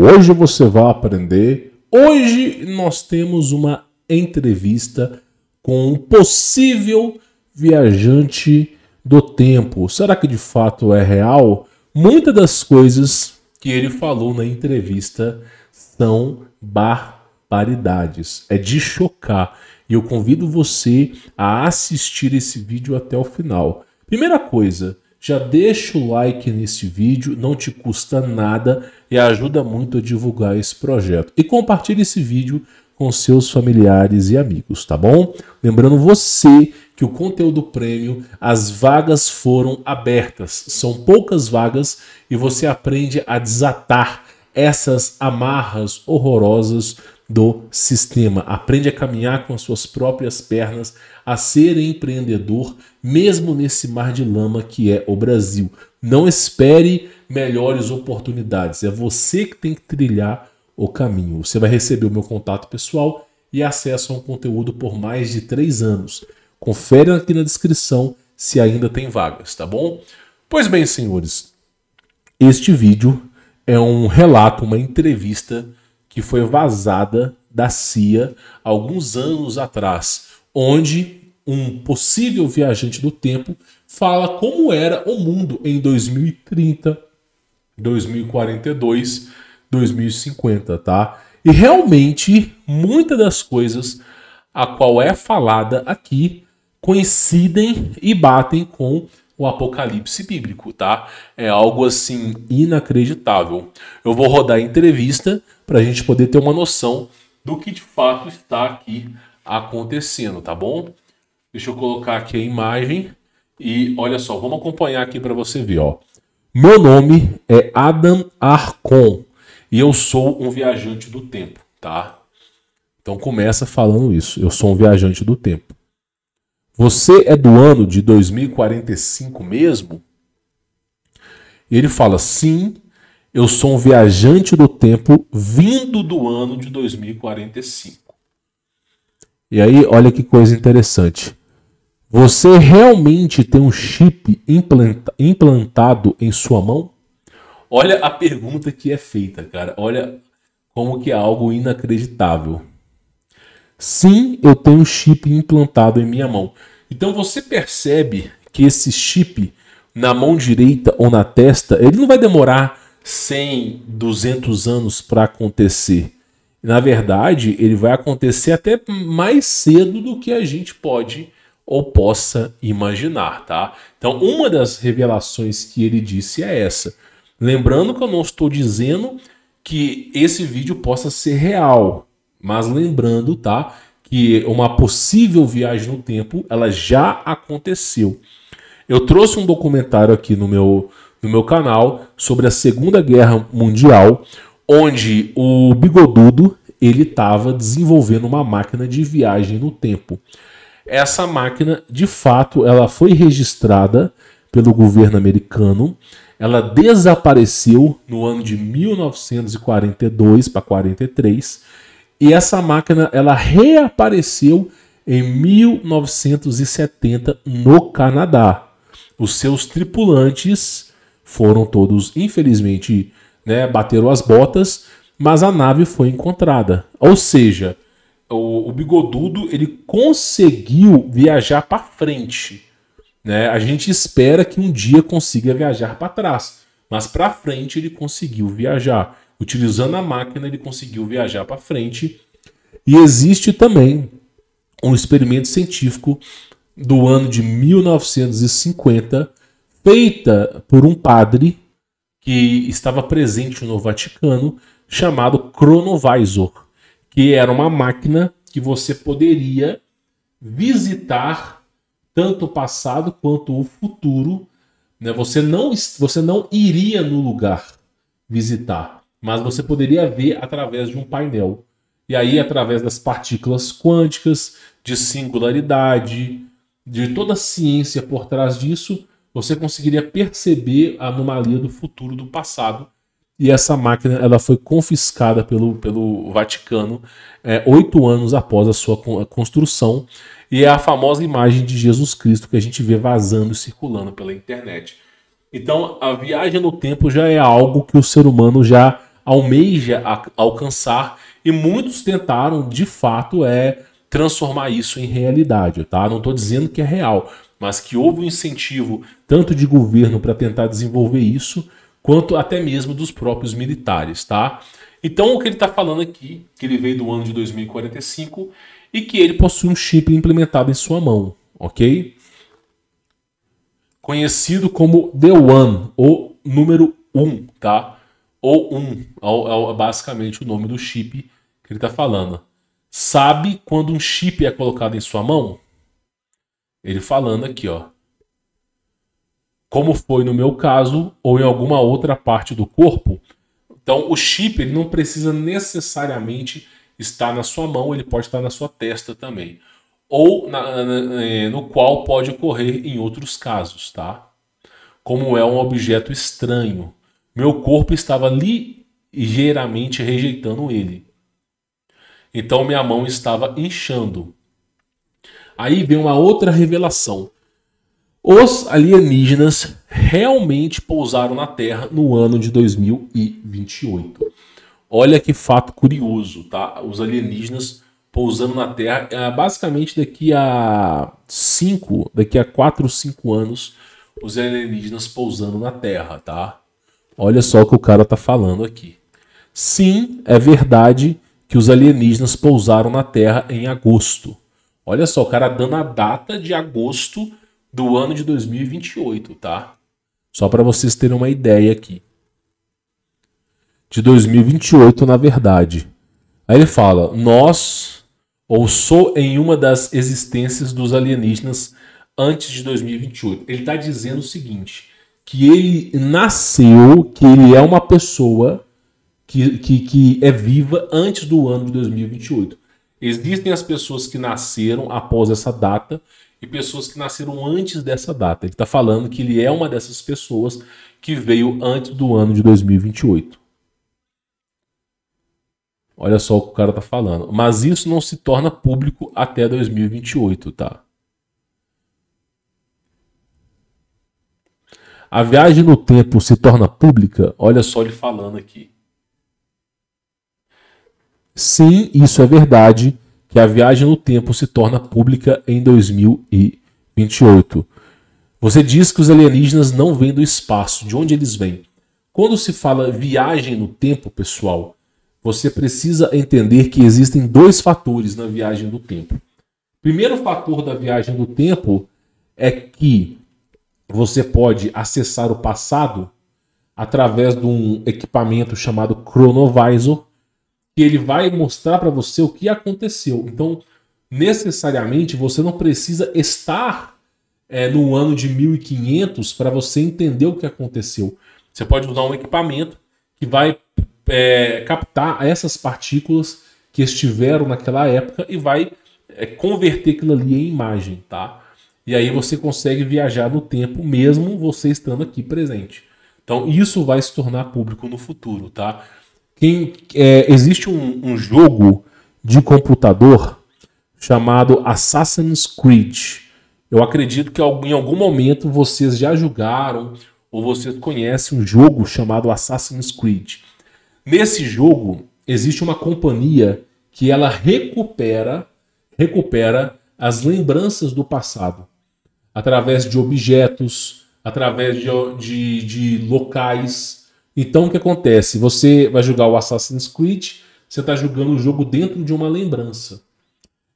Hoje você vai aprender. Hoje nós temos uma entrevista com um possível viajante do tempo. Será que de fato é real? Muitas das coisas que ele falou na entrevista são barbaridades. É de chocar. E eu convido você a assistir esse vídeo até o final. Primeira coisa, já deixa o like nesse vídeo, não te custa nada e ajuda muito a divulgar esse projeto. E compartilhe esse vídeo com seus familiares e amigos, tá bom? Lembrando você que o conteúdo premium, as vagas foram abertas. São poucas vagas e você aprende a desatar essas amarras horrorosas do sistema. Aprende a caminhar com as suas próprias pernas, a ser empreendedor, mesmo nesse mar de lama que é o Brasil. Não espere melhores oportunidades. É você que tem que trilhar o caminho. Você vai receber o meu contato pessoal e acesso a um conteúdo por mais de 3 anos. Confere aqui na descrição se ainda tem vagas, tá bom? Pois bem, senhores, este vídeo é um relato, uma entrevista que foi vazada da CIA alguns anos atrás, onde um possível viajante do tempo fala como era o mundo em 2030, 2042, 2050, tá? E realmente, muitas das coisas a qual é falada aqui coincidem e batem com o apocalipse bíblico, tá? É algo assim inacreditável. Eu vou rodar a entrevista para a gente poder ter uma noção do que de fato está aqui acontecendo, tá bom? Deixa eu colocar aqui a imagem e olha só, vamos acompanhar aqui para você ver, ó. Meu nome é Adam Arcon e eu sou um viajante do tempo, tá? Então começa falando isso, eu sou um viajante do tempo. Você é do ano de 2045 mesmo? E ele fala, sim, eu sou um viajante do tempo vindo do ano de 2045. E aí, olha que coisa interessante. Você realmente tem um chip implantado em sua mão? Olha a pergunta que é feita, cara. Olha como que é algo inacreditável. Sim, eu tenho um chip implantado em minha mão. Então você percebe que esse chip na mão direita ou na testa, ele não vai demorar 100, 200 anos para acontecer. Na verdade, ele vai acontecer até mais cedo do que a gente pode ou possa imaginar, tá? Então, uma das revelações que ele disse é essa. Lembrando que eu não estou dizendo que esse vídeo possa ser real, mas lembrando, tá, que uma possível viagem no tempo, ela já aconteceu. Eu trouxe um documentário aqui no meu canal sobre a Segunda Guerra Mundial, onde o Bigodudo ele estava desenvolvendo uma máquina de viagem no tempo. Essa máquina, de fato, ela foi registrada pelo governo americano. Ela desapareceu no ano de 1942 para 43 e essa máquina ela reapareceu em 1970 no Canadá. Os seus tripulantes foram todos, infelizmente, bateram as botas, mas a nave foi encontrada. Ou seja, o Bigodudo ele conseguiu viajar para frente. A gente espera que um dia consiga viajar para trás, mas para frente ele conseguiu viajar. Utilizando a máquina, ele conseguiu viajar para frente. E existe também um experimento científico do ano de 1950, feita por um padre que estava presente no Vaticano, chamado Chronovisor, que era uma máquina que você poderia visitar tanto o passado quanto o futuro. Você não iria no lugar visitar, mas você poderia ver através de um painel. E aí, através das partículas quânticas, de singularidade, de toda a ciência por trás disso, você conseguiria perceber a anomalia do futuro do passado. E essa máquina ela foi confiscada pelo Vaticano 8 anos após a sua construção. E é a famosa imagem de Jesus Cristo que a gente vê vazando e circulando pela internet. Então, a viagem no tempo já é algo que o ser humano já almeja alcançar, e muitos tentaram, de fato, transformar isso em realidade, tá? Não estou dizendo que é real, mas que houve um incentivo tanto de governo para tentar desenvolver isso, quanto até mesmo dos próprios militares, tá? Então, o que ele está falando aqui, que ele veio do ano de 2045 e que ele possui um chip implementado em sua mão, ok? Conhecido como The One, ou número 1, tá? Ou 1, é basicamente o nome do chip que ele está falando. Sabe quando um chip é colocado em sua mão? Ele falando aqui, ó. Como foi no meu caso, ou em alguma outra parte do corpo. Então, o chip ele não precisa necessariamente estar na sua mão, ele pode estar na sua testa também. Ou no qual pode ocorrer em outros casos, tá? Como é um objeto estranho. Meu corpo estava ligeiramente rejeitando ele. Então minha mão estava inchando. Aí vem uma outra revelação. Os alienígenas realmente pousaram na Terra no ano de 2028. Olha que fato curioso, tá? Os alienígenas pousando na Terra, basicamente daqui a 4 ou 5 anos, os alienígenas pousando na Terra, tá? Olha só o que o cara tá falando aqui. Sim, é verdade que os alienígenas pousaram na Terra em agosto. Olha só, o cara dando a data de agosto do ano de 2028, tá? Só para vocês terem uma ideia aqui. De 2028, na verdade. Aí ele fala, nós, ou sou em uma das existências dos alienígenas antes de 2028. Ele está dizendo o seguinte, que ele nasceu, que ele é uma pessoa que é viva antes do ano de 2028. Existem as pessoas que nasceram após essa data e pessoas que nasceram antes dessa data. Ele está falando que ele é uma dessas pessoas que veio antes do ano de 2028. Olha só o que o cara está falando. Mas isso não se torna público até 2028, tá? A viagem no tempo se torna pública? Olha só ele falando aqui. Sim, isso é verdade, que a viagem no tempo se torna pública em 2028. Você diz que os alienígenas não vêm do espaço. De onde eles vêm? Quando se fala viagem no tempo, pessoal, você precisa entender que existem 2 fatores na viagem do tempo. O primeiro fator da viagem do tempo é que você pode acessar o passado através de um equipamento chamado Chronovisor, que ele vai mostrar para você o que aconteceu. Então, necessariamente, você não precisa estar no ano de 1500 para você entender o que aconteceu. Você pode usar um equipamento que vai captar essas partículas que estiveram naquela época e vai converter aquilo ali em imagem, tá? E aí você consegue viajar no tempo mesmo você estando aqui presente. Então, isso vai se tornar público no futuro, tá? Existe um jogo de computador chamado Assassin's Creed. Eu acredito que em algum momento vocês já jogaram ou vocês conhecem um jogo chamado Assassin's Creed. Nesse jogo existe uma companhia que ela recupera as lembranças do passado através de objetos, através de locais. Então o que acontece? Você vai jogar o Assassin's Creed, você está jogando o jogo dentro de uma lembrança.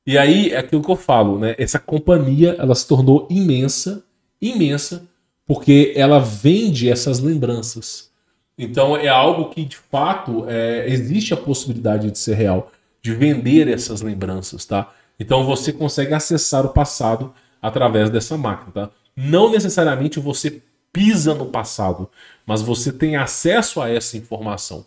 E aí é aquilo que eu falo, né? Essa companhia ela se tornou imensa, porque ela vende essas lembranças. Então é algo que de fato existe a possibilidade de ser real, de vender essas lembranças, tá? Então você consegue acessar o passado através dessa máquina, tá? Não necessariamente você pisa no passado, mas você tem acesso a essa informação.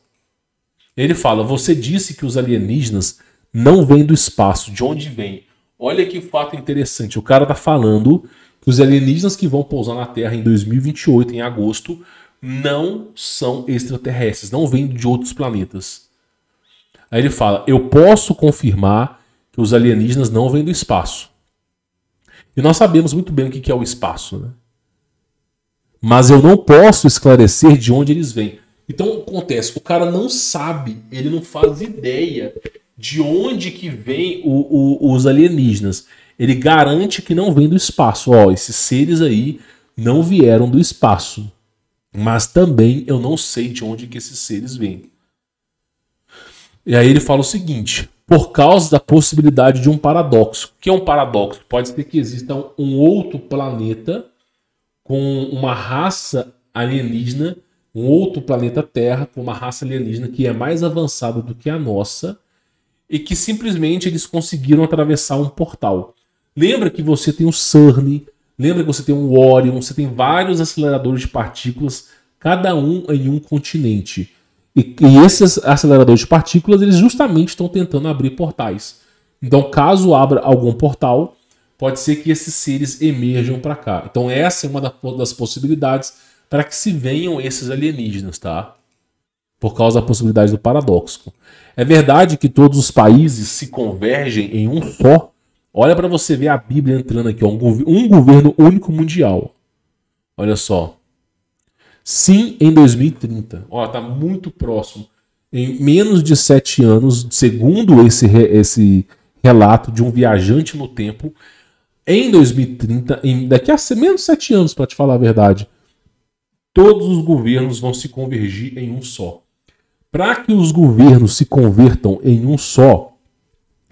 Ele fala, você disse que os alienígenas não vêm do espaço. De onde vêm? Olha que fato interessante. O cara tá falando que os alienígenas que vão pousar na Terra em 2028, em agosto, não são extraterrestres, não vêm de outros planetas. Aí ele fala, eu posso confirmar que os alienígenas não vêm do espaço. E nós sabemos muito bem o que é o espaço, né? Mas eu não posso esclarecer de onde eles vêm. Então acontece, o cara não sabe, ele não faz ideia de onde que vem os alienígenas. Ele garante que não vem do espaço. Ó, esses seres aí não vieram do espaço. Mas também eu não sei de onde que esses seres vêm. E aí ele fala o seguinte: por causa da possibilidade de um paradoxo. O que é um paradoxo? Pode ser que exista um outro planeta com uma raça alienígena, um outro planeta Terra com uma raça alienígena que é mais avançada do que a nossa e que simplesmente eles conseguiram atravessar um portal. Lembra que você tem o CERN, lembra que você tem o Orion, você tem vários aceleradores de partículas, cada um em um continente. E esses aceleradores de partículas, eles justamente estão tentando abrir portais. Então, caso abra algum portal, pode ser que esses seres emerjam para cá. Então, essa é uma das possibilidades para que se venham esses alienígenas, tá? Por causa da possibilidade do paradoxo. É verdade que todos os países se convergem em um só. Olha para você ver a Bíblia entrando aqui, ó, um governo único mundial. Olha só. Sim, em 2030. Ó, tá muito próximo. Em menos de 7 anos, segundo esse relato de um viajante no tempo, em 2030, daqui a menos de 7 anos, para te falar a verdade, todos os governos vão se convergir em um só. Para que os governos se convertam em um só,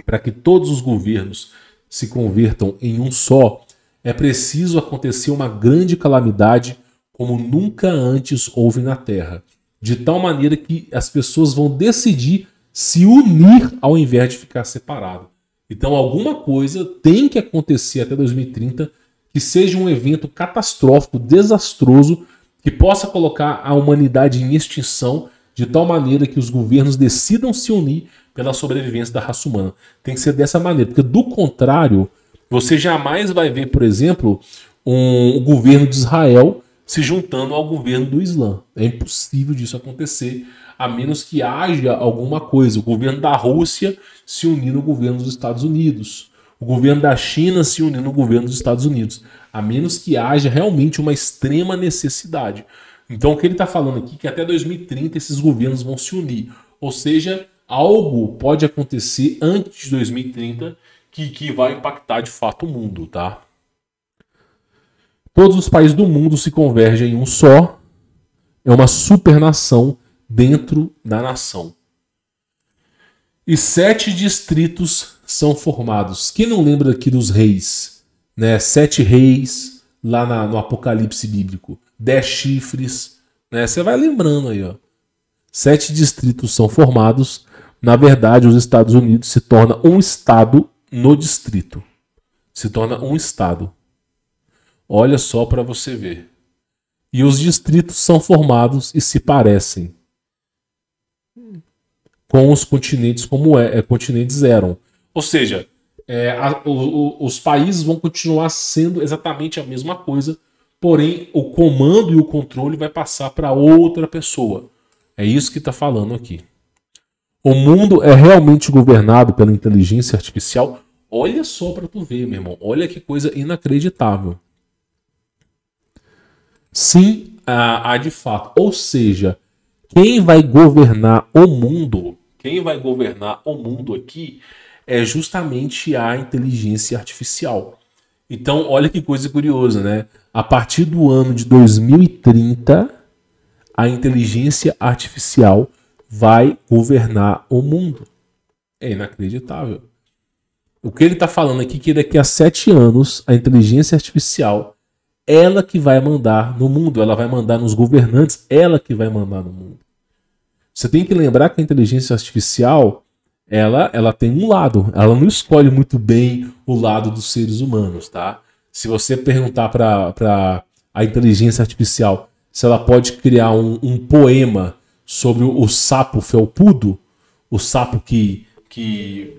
para que todos os governos se convertam em um só, é preciso acontecer uma grande calamidade como nunca antes houve na Terra. De tal maneira que as pessoas vão decidir se unir ao invés de ficar separado. Então alguma coisa tem que acontecer até 2030 que seja um evento catastrófico, desastroso, que possa colocar a humanidade em extinção de tal maneira que os governos decidam se unir pela sobrevivência da raça humana. Tem que ser dessa maneira, porque do contrário, você jamais vai ver, por exemplo, o governo de Israel se juntando ao governo do Islã. É impossível disso acontecer, a menos que haja alguma coisa. O governo da Rússia se unindo ao governo dos Estados Unidos. O governo da China se unindo ao governo dos Estados Unidos. A menos que haja realmente uma extrema necessidade. Então o que ele está falando aqui é que até 2030 esses governos vão se unir. Ou seja, algo pode acontecer antes de 2030 que vai impactar de fato o mundo, tá? Todos os países do mundo se convergem em um só. É uma supernação dentro da nação. E 7 distritos são formados. Quem não lembra aqui dos reis? Né? 7 reis lá no Apocalipse bíblico. 10 chifres. Né? Você vai lembrando aí. Ó. 7 distritos são formados. Na verdade, os Estados Unidos se torna um estado no distrito. Se torna um estado. Olha só para você ver. E os distritos são formados e se parecem com os continentes como continentes eram. Ou seja, os países vão continuar sendo exatamente a mesma coisa, porém o comando e o controle vai passar para outra pessoa. É isso que está falando aqui. O mundo é realmente governado pela inteligência artificial. Olha só para tu ver, meu irmão. Olha que coisa inacreditável. Sim, há de fato. Ou seja, quem vai governar o mundo, aqui é justamente a inteligência artificial. Então, olha que coisa curiosa, né? A partir do ano de 2030, a inteligência artificial vai governar o mundo. É inacreditável. O que ele está falando aqui é que daqui a 7 anos, a inteligência artificial, ela que vai mandar no mundo, ela vai mandar nos governantes, ela que vai mandar no mundo. Você tem que lembrar que a inteligência artificial, ela tem um lado, ela não escolhe muito bem o lado dos seres humanos, tá? Se você perguntar para a inteligência artificial se ela pode criar um poema sobre o sapo felpudo, o sapo que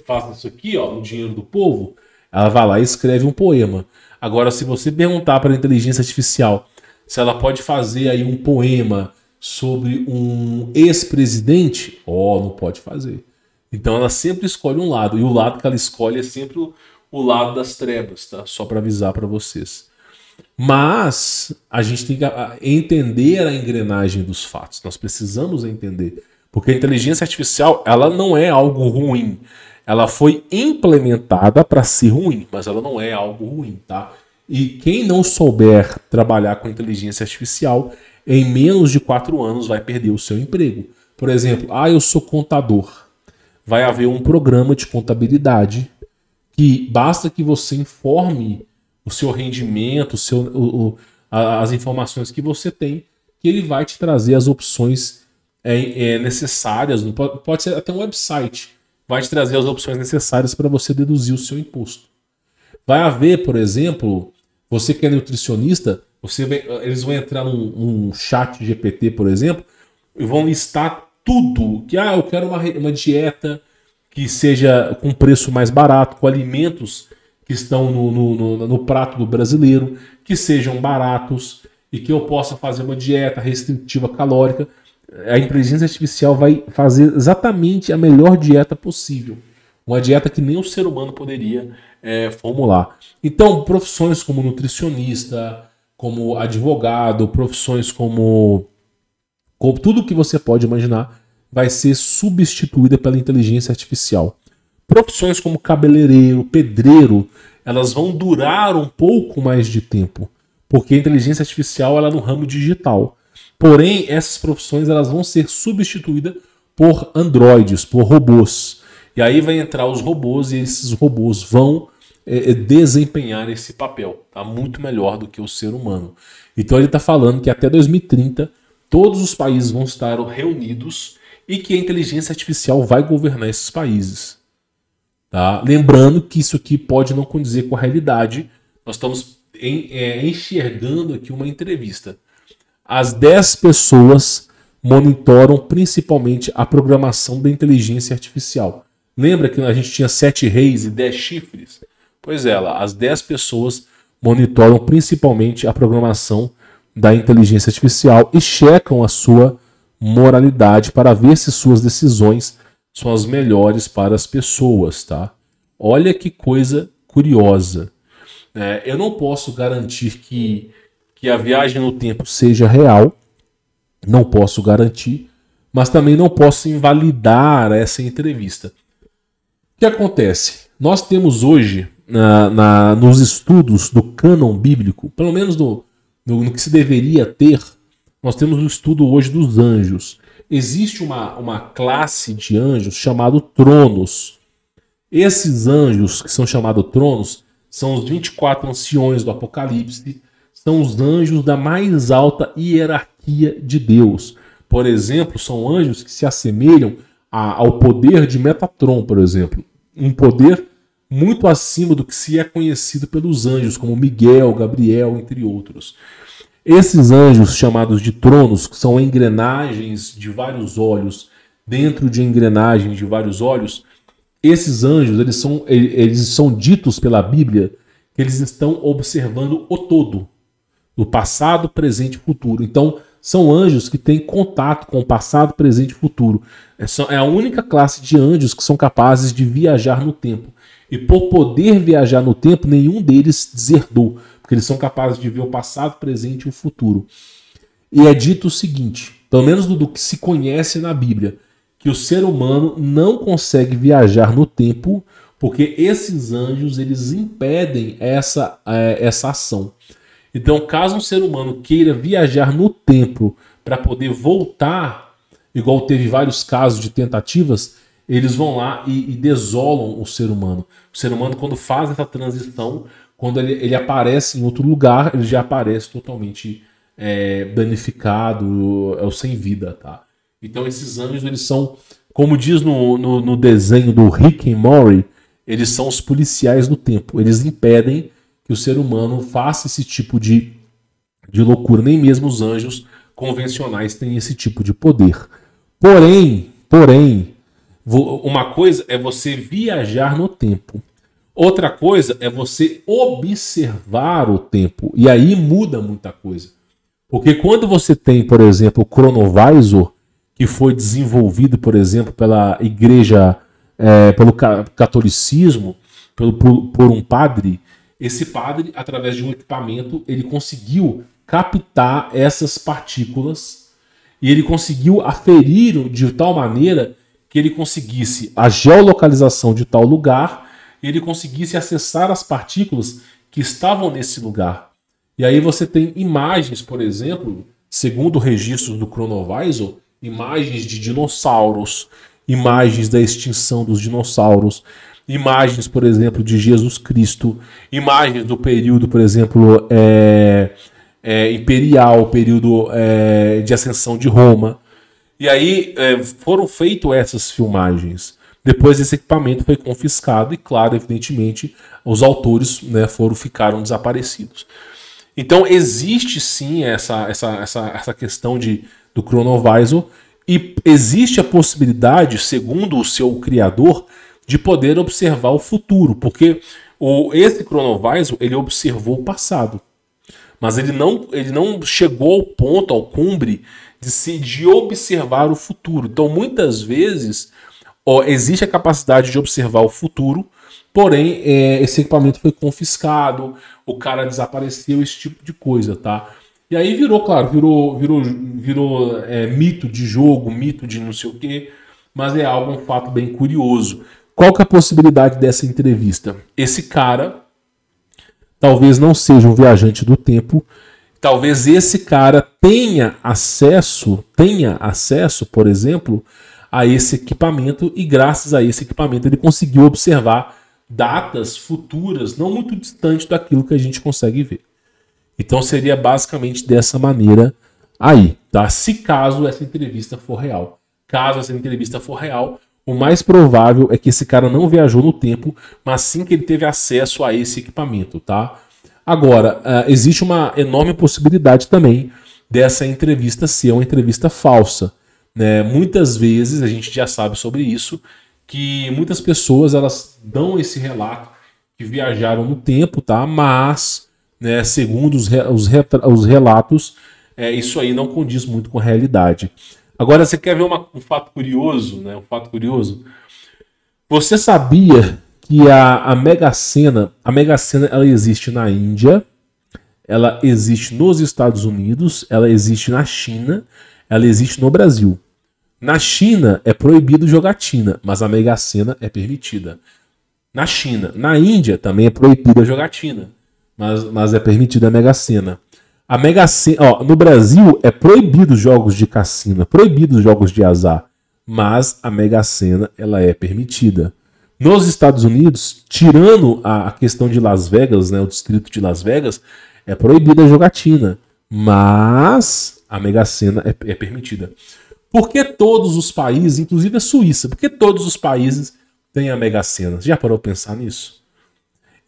faz isso aqui, ó, no dinheiro do povo, ela vai lá e escreve um poema. Agora, se você perguntar para a inteligência artificial se ela pode fazer aí um poema sobre um ex-presidente, não pode fazer. Então ela sempre escolhe um lado, e o lado que ela escolhe é sempre o lado das trevas, tá? Só para avisar para vocês. Mas a gente tem que entender a engrenagem dos fatos. Nós precisamos entender. Porque a inteligência artificial, ela não é algo ruim. Ela foi implementada para ser ruim, mas ela não é algo ruim, tá? E quem não souber trabalhar com inteligência artificial, em menos de 4 anos vai perder o seu emprego. Por exemplo, eu sou contador. Vai haver um programa de contabilidade que basta que você informe o seu rendimento, as informações que você tem, que ele vai te trazer as opções necessárias. Pode ser até um website. Vai te trazer as opções necessárias para você deduzir o seu imposto. Vai haver, por exemplo, você que é nutricionista, eles vão entrar num chat GPT, por exemplo, e vão listar tudo. Que eu quero uma dieta que seja com preço mais barato, com alimentos que estão no prato do brasileiro, que sejam baratos e que eu possa fazer uma dieta restritiva calórica. A inteligência artificial vai fazer exatamente a melhor dieta possível. Uma dieta que nem o ser humano poderia formular. Então, profissões como nutricionista, como advogado, profissões como tudo que você pode imaginar vai ser substituída pela inteligência artificial. Profissões como cabeleireiro, pedreiro, elas vão durar um pouco mais de tempo, porque a inteligência artificial ela é no ramo digital. Porém, essas profissões elas vão ser substituídas por androides, por robôs. E aí vai entrar os robôs e esses robôs vão desempenhar esse papel, tá? Muito melhor do que o ser humano. Então ele está falando que até 2030 todos os países vão estar reunidos e que a inteligência artificial vai governar esses países. Tá? Lembrando que isso aqui pode não condizer com a realidade. Nós estamos enxergando aqui uma entrevista. As 10 pessoas monitoram principalmente a programação da inteligência artificial. Lembra que a gente tinha 7 reis e 10 chifres? Pois é, as 10 pessoas monitoram principalmente a programação da inteligência artificial e checam a sua moralidade para ver se suas decisões são as melhores para as pessoas, tá? Olha que coisa curiosa. Eu não posso garantir que a viagem no tempo seja real, não posso garantir, mas também não posso invalidar essa entrevista. O que acontece? Nós temos hoje, nos estudos do cânon bíblico, pelo menos no que se deveria ter, nós temos o estudo hoje dos anjos. Existe uma classe de anjos chamado tronos. Esses anjos que são chamados tronos são os 24 anciões do Apocalipse, são os anjos da mais alta hierarquia de Deus. Por exemplo, são anjos que se assemelham ao poder de Metatron, por exemplo. Um poder muito acima do que se é conhecido pelos anjos, como Miguel, Gabriel, entre outros. Esses anjos chamados de tronos, que são engrenagens de vários olhos, dentro de engrenagens de vários olhos, esses anjos eles são ditos pela Bíblia que eles estão observando o todo, o passado, presente e futuro. Então, são anjos que têm contato com o passado, presente e futuro. É a única classe de anjos que são capazes de viajar no tempo. E por poder viajar no tempo, nenhum deles deserdou, porque eles são capazes de ver o passado, presente e o futuro. E é dito o seguinte, pelo menos do que se conhece na Bíblia, que o ser humano não consegue viajar no tempo porque esses anjos eles impedem essa ação. Então, caso um ser humano queira viajar no tempo para poder voltar, igual teve vários casos de tentativas, eles vão lá e desolam o ser humano. O ser humano, quando faz essa transição, quando ele aparece em outro lugar, ele já aparece totalmente danificado ou sem vida, tá? Então esses anjos, eles são, como diz no desenho do Rick and Morty, eles são os policiais do tempo. Eles impedem que o ser humano faça esse tipo de loucura. Nem mesmo os anjos convencionais têm esse tipo de poder. Porém, uma coisa é você viajar no tempo. Outra coisa é você observar o tempo. E aí muda muita coisa. Porque quando você tem, por exemplo, o Chronovisor, que foi desenvolvido, por exemplo, pela igreja, pelo catolicismo, por um padre, Esse padre, através de um equipamento, ele conseguiu captar essas partículas e ele conseguiu aferir de tal maneira que ele conseguisse a geolocalização de tal lugar e ele conseguisse acessar as partículas que estavam nesse lugar. E aí você tem imagens, por exemplo, segundo registros do Chronovisor, imagens de dinossauros, imagens da extinção dos dinossauros, imagens, por exemplo, de Jesus Cristo, imagens do período, por exemplo, imperial, período de ascensão de Roma. E aí foram feitas essas filmagens. Depois esse equipamento foi confiscado e, claro, evidentemente, os autores, né, ficaram desaparecidos. Então existe sim essa questão do Chronovisor e existe a possibilidade, segundo o seu criador, de poder observar o futuro, porque esse Chronovisor ele observou o passado, mas ele não chegou ao ponto, ao cumbre de observar o futuro. Então muitas vezes existe a capacidade de observar o futuro, porém esse equipamento foi confiscado, o cara desapareceu, esse tipo de coisa, tá? E aí virou mito de jogo, mito de não sei o quê, mas é um fato bem curioso. Qual que é a possibilidade dessa entrevista? Esse cara talvez não seja um viajante do tempo, talvez esse cara tenha acesso, por exemplo, a esse equipamento e graças a esse equipamento ele conseguiu observar datas futuras não muito distantes daquilo que a gente consegue ver. Então seria basicamente dessa maneira aí, tá? Se caso essa entrevista for real. Caso essa entrevista for real, o mais provável é que esse cara não viajou no tempo, mas sim que ele teve acesso a esse equipamento, tá? Agora, existe uma enorme possibilidade também dessa entrevista ser uma entrevista falsa, né? Muitas vezes, a gente já sabe sobre isso, que muitas pessoas elas dão esse relato que viajaram no tempo, tá? Mas, né, segundo os relatos, isso aí não condiz muito com a realidade. Agora, você quer ver um fato curioso, né? Um fato curioso? Você sabia que a Mega Sena ela existe na Índia, ela existe nos Estados Unidos, ela existe na China, ela existe no Brasil. Na China é proibido jogatina, mas a Mega Sena é permitida. Na China, na Índia também é proibida a jogatina, mas é permitida a Mega Sena. A Mega Sena, no Brasil é proibido os jogos de cassino, é proibido os jogos de azar, mas a Mega Sena ela é permitida. Nos Estados Unidos, tirando a questão de Las Vegas, né, o distrito de Las Vegas, é proibida a jogatina, mas a Mega Sena é permitida. Por que todos os países, inclusive a Suíça, por que todos os países têm a Mega Sena? Você já parou para pensar nisso?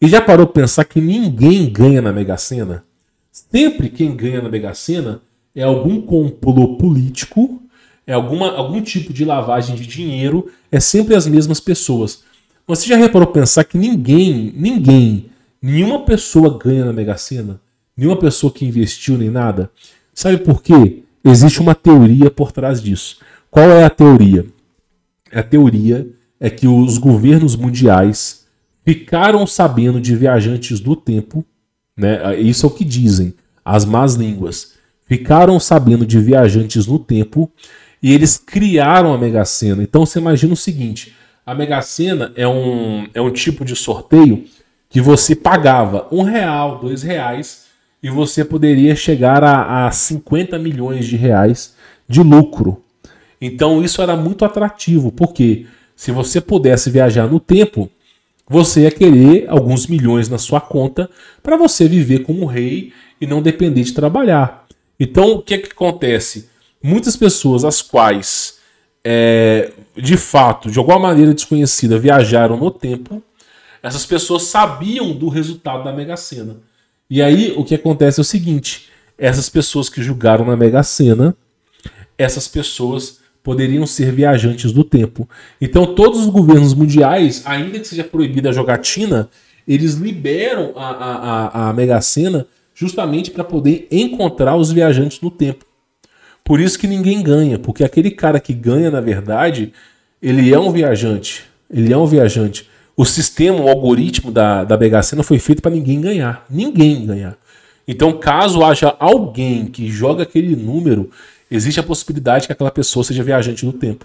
E já parou para pensar que ninguém ganha na Mega Sena? Sempre quem ganha na Mega Sena é algum complô político, é algum tipo de lavagem de dinheiro, é sempre as mesmas pessoas. Você já reparou para pensar que nenhuma pessoa ganha na Mega Sena? Nenhuma pessoa que investiu nem nada? Sabe por quê? Existe uma teoria por trás disso. Qual é a teoria? A teoria é que os governos mundiais ficaram sabendo de viajantes do tempo, né? Isso é o que dizem as más línguas. Ficaram sabendo de viajantes no tempo e eles criaram a Mega Sena. Então você imagina o seguinte, a Mega Sena é um tipo de sorteio que você pagava R$1, R$2 e você poderia chegar a 50 milhões de reais de lucro. Então isso era muito atrativo, porque se você pudesse viajar no tempo, você ia querer alguns milhões na sua conta para você viver como rei e não depender de trabalhar. Então o que acontece? Muitas pessoas as quais, de fato, de alguma maneira desconhecida, viajaram no tempo, essas pessoas sabiam do resultado da Mega Sena. E aí o que acontece é o seguinte, essas pessoas que jogaram na Mega Sena, essas pessoas poderiam ser viajantes do tempo. Então todos os governos mundiais, ainda que seja proibida a jogatina, eles liberam a Mega Sena justamente para poder encontrar os viajantes no tempo. Por isso que ninguém ganha, porque aquele cara que ganha, na verdade, ele é um viajante. Ele é um viajante. O sistema, o algoritmo da Mega Sena foi feito para ninguém ganhar. Ninguém ganhar. Então, caso haja alguém que joga aquele número, existe a possibilidade que aquela pessoa seja viajante do tempo.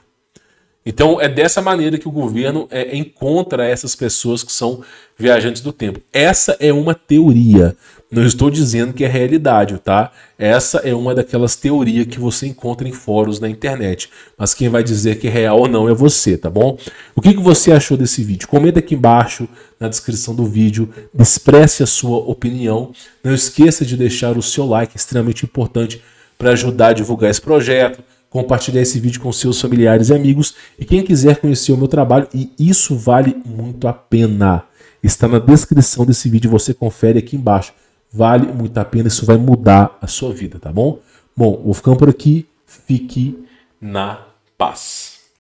Então, é dessa maneira que o governo encontra essas pessoas que são viajantes do tempo. Essa é uma teoria. Não estou dizendo que é realidade, tá? Essa é uma daquelas teorias que você encontra em fóruns na internet. Mas quem vai dizer que é real ou não é você, tá bom? O que você achou desse vídeo? Comenta aqui embaixo, na descrição do vídeo. Expresse a sua opinião. Não esqueça de deixar o seu like, extremamente importante para ajudar a divulgar esse projeto. Compartilhar esse vídeo com seus familiares e amigos. E quem quiser conhecer o meu trabalho, e isso vale muito a pena, está na descrição desse vídeo, você confere aqui embaixo. Vale muito a pena, isso vai mudar a sua vida, tá bom? Bom, vou ficando por aqui. Fique na paz.